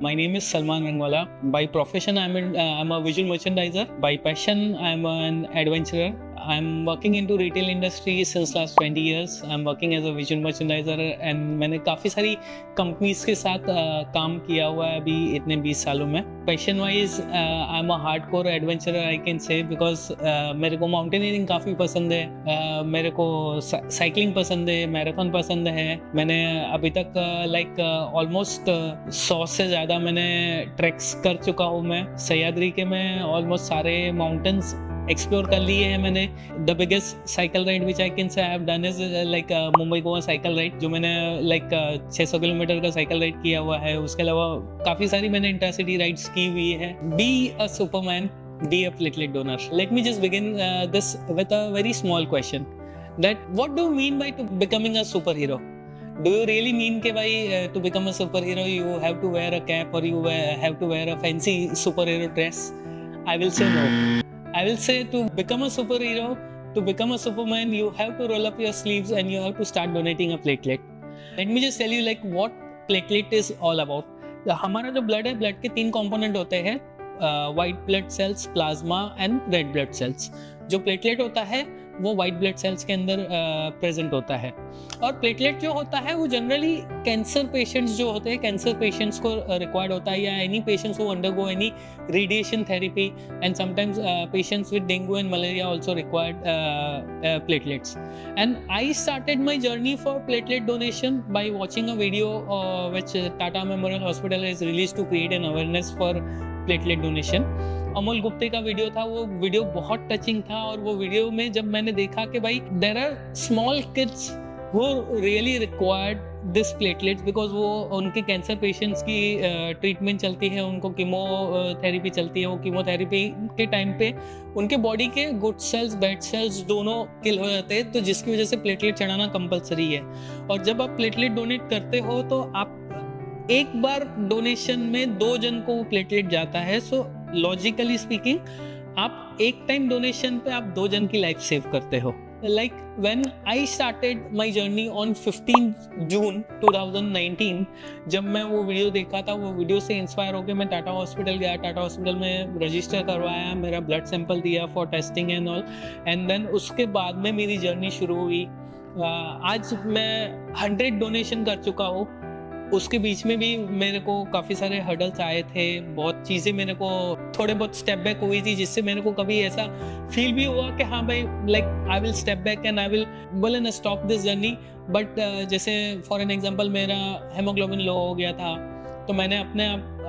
My name is Salman Rangwala. By profession, I'm a visual merchandiser. By passion, I'm an adventurer. I'm working into retail industry since last 20 years. I'm working as a visual merchandiser and मैंने काफ़ी सारी companies के साथ काम किया हुआ है अभी इतने 20 सालों में. Passion wise I am a hardcore adventurer I can say because मेरे को माउंटेनियरिंग काफ़ी पसंद है. मेरे को साइकिलिंग पसंद है, मैराथन पसंद है. मैंने अभी तक लाइक ऑलमोस्ट 100 से ज़्यादा मैंने ट्रैक्स कर चुका हूँ. मैं सह्याद्री के में ऑलमोस्ट सारे माउंटेन्स एक्सप्लोर कर लिए हैं मैंने. The biggest cycle ride which I can say I have done is like Mumbai Goa cycle ride, जो मैंने लाइक 600 किलोमीटर का साइकिल राइड किया हुआ है. उसके अलावा काफ़ी सारी मैंने इंटरसिटी राइड्स की हुई है. Be a Superman, B a platelet donor. Let me just begin this with a very small question that what do you mean by two becoming a super hero? Do you really mean कि भाई to become a superhero you have to wear a cap or you have to wear a fancy superhero dress? I will say no. I will say to become a superhero, to become a superman, you have to roll up your sleeves and you have to start donating a platelet. Let me just tell you like what platelet is all about. हमारा जो blood है, blood के 3 component होते हैं, white blood cells, plasma and red blood cells. जो platelet होता है वो वाइट ब्लड सेल्स के अंदर प्रेजेंट होता है. और प्लेटलेट जो होता है वो जनरली कैंसर पेशेंट्स जो होते हैं, कैंसर पेशेंट्स को रिक्वायर्ड होता है, या any patients who undergo any radiation therapy and sometimes patients with dengue and malaria also required platelets. And I started my journey for platelet donation by watching a video which Tata Memorial Hospital has released to create an awareness for platelet donation. Amol Gupte का video था. वो video बहुत touching था और वो video में जब मैंने देखा कि भाई there are small kids who really required this platelets because वो उनके कैंसर पेशेंट्स की ट्रीटमेंट चलती है, उनको कीमोथेरेपी चलती है. वो कीमोथेरेपी के टाइम पे उनके बॉडी के गुड सेल्स बैड सेल्स दोनों किल हो जाते हैं, तो जिसकी वजह से प्लेटलेट चढ़ाना कंपलसरी है. और जब आप प्लेटलेट डोनेट करते हो तो आप एक बार डोनेशन में 2 जन को वो प्लेटलेट जाता है. सो लॉजिकली स्पीकिंग आप एक टाइम डोनेशन पे आप 2 जन की लाइफ सेव करते हो. Like when I started my journey on 15 जून 2019, जब मैं वो वीडियो देखा था, वो वीडियो से इंस्पायर होकर मैं टाटा हॉस्पिटल गया. टाटा हॉस्पिटल में रजिस्टर करवाया, मेरा ब्लड सैंपल दिया for testing and all, and then उसके बाद में मेरी जर्नी शुरू हुई. आज मैं 100 डोनेशन कर चुका हूँ. उसके बीच में भी मेरे को काफ़ी सारे हर्डल्स आए थे, बहुत चीज़ें मेरे को थोड़े बहुत स्टेप बैक हुई थी, जिससे मेरे को कभी ऐसा फील भी हुआ कि हाँ भाई like I will step back and I will बोले ना स्टॉप दिस जर्नी. बट जैसे फॉर एन एग्जांपल मेरा हेमोग्लोबिन लो हो गया था, तो मैंने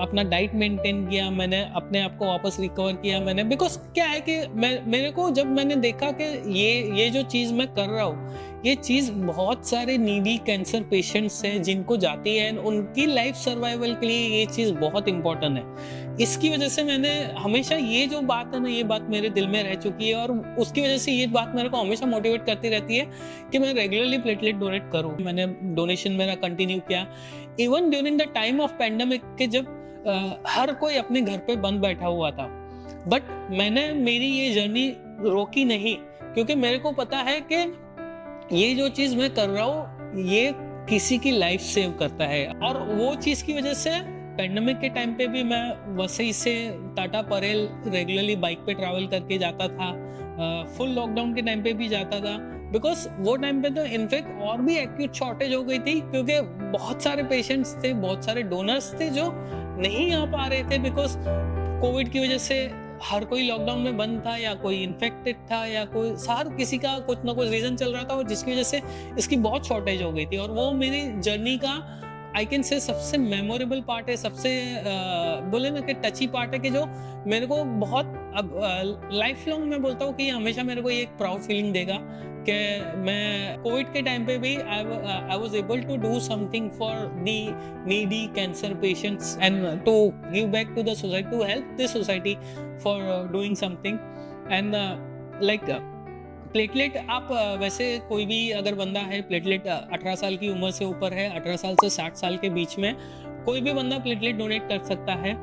अपना डाइट मेंटेन किया, मैंने अपने आप को वापस रिकवर किया. मैंने बिकॉज क्या है कि मेरे को जब मैंने देखा कि ये जो चीज़ मैं कर रहा हूँ, ये चीज़ बहुत सारे नीडी कैंसर पेशेंट्स हैं जिनको जाती है, उनकी लाइफ सर्वाइवल के लिए ये चीज़ बहुत इंपॉर्टेंट है. इसकी वजह से मैंने हमेशा ये जो बात है ना, ये बात मेरे दिल में रह चुकी है और उसकी वजह से ये बात मेरे को हमेशा मोटिवेट करती रहती है कि मैं रेगुलरली प्लेटलेट डोनेट करूँ. मैंने डोनेशन मेरा कंटिन्यू किया even during the time of pandemic के, जब हर कोई अपने घर पे बंद बैठा हुआ था. बट मैंने मेरी ये जर्नी रोकी नहीं, क्योंकि मेरे को पता है कि ये जो चीज़ मैं कर रहा हूँ ये किसी की लाइफ सेव करता है. और वो चीज़ की वजह से पैंडेमिक के टाइम पे भी मैं वसई से टाटा परेल रेगुलरली बाइक पे ट्रैवल करके जाता था. फुल लॉकडाउन के टाइम पे भी जाता था, बिकॉज वो टाइम पे तो इनफैक्ट और भी एक्यूट शॉर्टेज हो गई थी, क्योंकि बहुत सारे पेशेंट्स थे, बहुत सारे डोनर्स थे जो नहीं आ पा रहे थे. बिकॉज कोविड की वजह से हर कोई लॉकडाउन में बंद था, या कोई इन्फेक्टेड था, या कोई हर किसी का कुछ ना कुछ रीज़न चल रहा था, और जिसकी वजह से इसकी बहुत शॉर्टेज हो गई थी. और वो मेरी जर्नी का आई कैन से सबसे मेमोरेबल पार्ट है, सबसे बोले ना कि टची पार्ट है, कि जो मेरे को बहुत अब लाइफ लॉन्ग मैं बोलता हूँ कि हमेशा मेरे को ये एक प्राउड फीलिंग देगा कि मैं कोविड के टाइम पे भी I was able to do something for the needy cancer patients and to give back to the society, to help this society for doing something. And like platelet आप वैसे कोई भी अगर बंदा है, प्लेटलेट 18 साल की उम्र से ऊपर है, 18 साल से 60 साल के बीच में कोई भी बंदा प्लेटलेट डोनेट कर सकता है.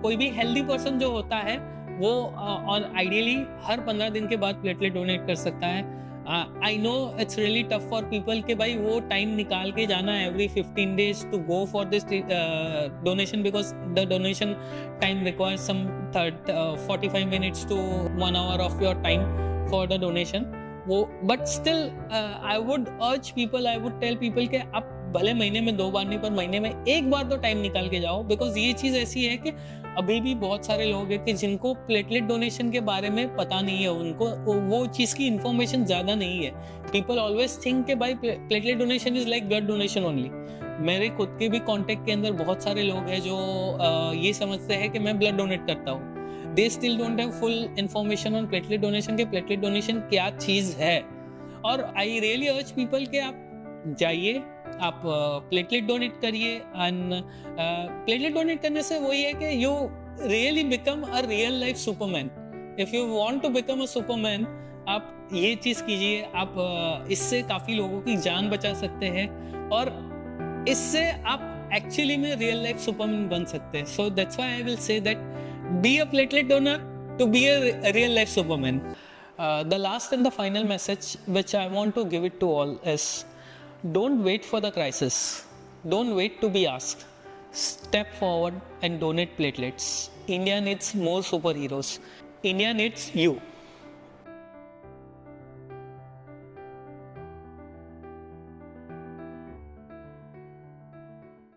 कोई भी हेल्दी पर्सन जो होता है वो आइडियली हर 15 दिन के बाद प्लेटलेट डोनेट कर सकता है. I know it's really tough for people कि भाई वो टाइम निकाल के जाना every 15 days to go for this donation, because the donation time requires some 45 minutes to 1 hour of your time for the donation. वो but still I would urge people, I would tell people कि आप भले महीने में 2 बार नहीं पर महीने में 1 बार तो टाइम निकाल के जाओ. बिकॉज ये चीज़ ऐसी है कि अभी भी बहुत सारे लोग हैं कि जिनको प्लेटलेट डोनेशन के बारे में पता नहीं है, उनको वो चीज़ की इन्फॉर्मेशन ज़्यादा नहीं है. पीपल ऑलवेज थिंक कि भाई platelet donation is like blood donation only. मेरे खुद के भी कॉन्टेक्ट के अंदर बहुत सारे लोग हैं जो ये समझते हैं कि मैं ब्लड डोनेट करता हूँ. They still don't have full information on platelet donation के प्लेटलेट डोनेशन क्या चीज़ है. और आई रियली अर्ज पीपल कि आप जाइए, आप प्लेटलेट डोनेट करिए. एंड प्लेटलेट डोनेट करने से वही है कि you really become a real life superman. If you want to become a superman, आप ये चीज़ कीजिए. आप इससे काफ़ी लोगों की जान बचा सकते हैं और इससे आप एक्चुअली में रियल लाइफ सुपरमैन बन सकते हैं. So that's why I will say that be a platelet donor to be a real life superman. The last and the final message which I want to give it to all is, don't wait for the crisis. Don't wait to be asked. Step forward and donate platelets. India needs more superheroes. India needs you.